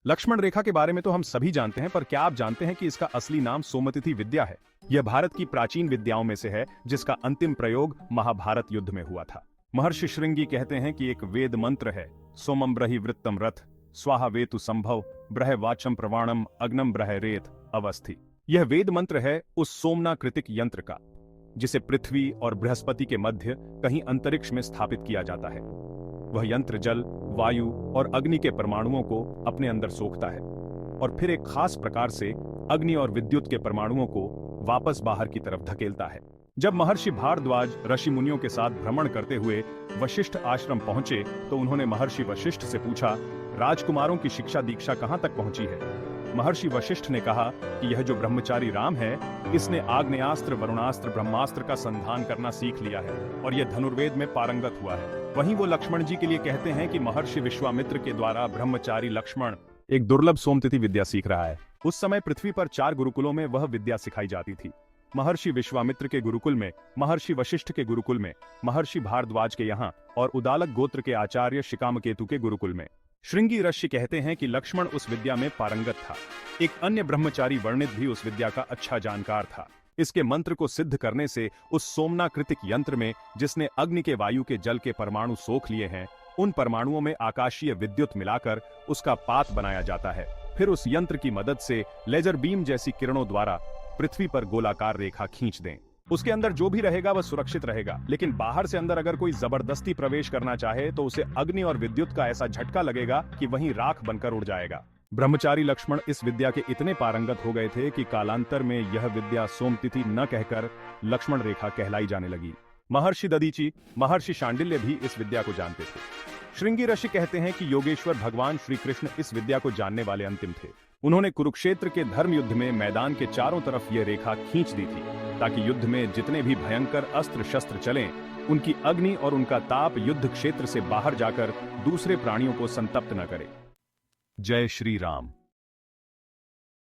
लक्ष्मण रेखा के बारे में तो हम सभी जानते हैं, पर क्या आप जानते हैं कि इसका असली नाम सोमतिथि विद्या है। यह भारत की प्राचीन विद्याओं में से है, जिसका अंतिम प्रयोग महाभारत युद्ध में हुआ था। महर्षि श्रृंगी कहते हैं कि एक वेद मंत्र है, सोमम ब्रहि वृत्तम रथ स्वाहा वेतु संभव ब्रह वाचम प्रवाणम अग्नम ब्रह रेत अवस्थि। यह वेद मंत्र है उस सोमना कृतिक यंत्र का, जिसे पृथ्वी और बृहस्पति के मध्य कहीं अंतरिक्ष में स्थापित किया जाता है। वह यंत्र जल, वायु और अग्नि के परमाणुओं को अपने अंदर सोखता है और फिर एक खास प्रकार से अग्नि और विद्युत के परमाणुओं को वापस बाहर की तरफ धकेलता है। जब महर्षि भारद्वाज ऋषि मुनियों के साथ भ्रमण करते हुए वशिष्ठ आश्रम पहुंचे तो उन्होंने महर्षि वशिष्ठ से पूछा, राजकुमारों की शिक्षा दीक्षा कहां तक पहुंची है। महर्षि वशिष्ठ ने कहा कि यह जो ब्रह्मचारी राम है, इसने आग्नेयास्त्र, वरुणास्त्र, ब्रह्मास्त्र का संधान करना सीख लिया है और यह धनुर्वेद में पारंगत हुआ है। वहीं वो लक्ष्मण जी के लिए कहते हैं कि महर्षि विश्वामित्र के द्वारा ब्रह्मचारी लक्ष्मण एक दुर्लभ सोमतिथि विद्या सीख रहा है। उस समय पृथ्वी पर 4 गुरुकुलों में वह विद्या सिखाई जाती थी। महर्षि विश्वामित्र के गुरुकुल में, महर्षि वशिष्ठ के गुरुकुल में, महर्षि भारद्वाज के यहाँ और उदालक गोत्र के आचार्य शिकामकेतु के गुरुकुल में। श्रृंगी ऋषि कहते हैं कि लक्ष्मण उस विद्या में पारंगत था। एक अन्य ब्रह्मचारी वर्णित भी उस विद्या का अच्छा जानकार था। इसके मंत्र को सिद्ध करने से उस सोमना कृतिक यंत्र में, जिसने अग्नि के, वायु के, जल के परमाणु सोख लिए हैं, उन परमाणुओं में आकाशीय विद्युत मिलाकर उसका पात बनाया जाता है। फिर उस यंत्र की मदद से लेजर बीम जैसी किरणों द्वारा पृथ्वी पर गोलाकार रेखा खींच दें। उसके अंदर जो भी रहेगा वह सुरक्षित रहेगा, लेकिन बाहर से अंदर अगर कोई जबरदस्ती प्रवेश करना चाहे तो उसे अग्नि और विद्युत का ऐसा झटका लगेगा कि वहीं राख बनकर उड़ जाएगा। ब्रह्मचारी लक्ष्मण इस विद्या के इतने पारंगत हो गए थे कि कालांतर में यह विद्या सोमतिथि न कहकर लक्ष्मण रेखा कहलाई जाने लगी। महर्षि दधीचि, महर्षि शांडिल्य भी इस विद्या को जानते थे। श्रृंगी ऋषि कहते हैं कि योगेश्वर भगवान श्री कृष्ण इस विद्या को जानने वाले अंतिम थे। उन्होंने कुरुक्षेत्र के धर्म युद्ध में मैदान के चारों तरफ यह रेखा खींच दी थी, ताकि युद्ध में जितने भी भयंकर अस्त्र शस्त्र चलें, उनकी अग्नि और उनका ताप युद्ध क्षेत्र से बाहर जाकर दूसरे प्राणियों को संतप्त न करे। जय श्री राम।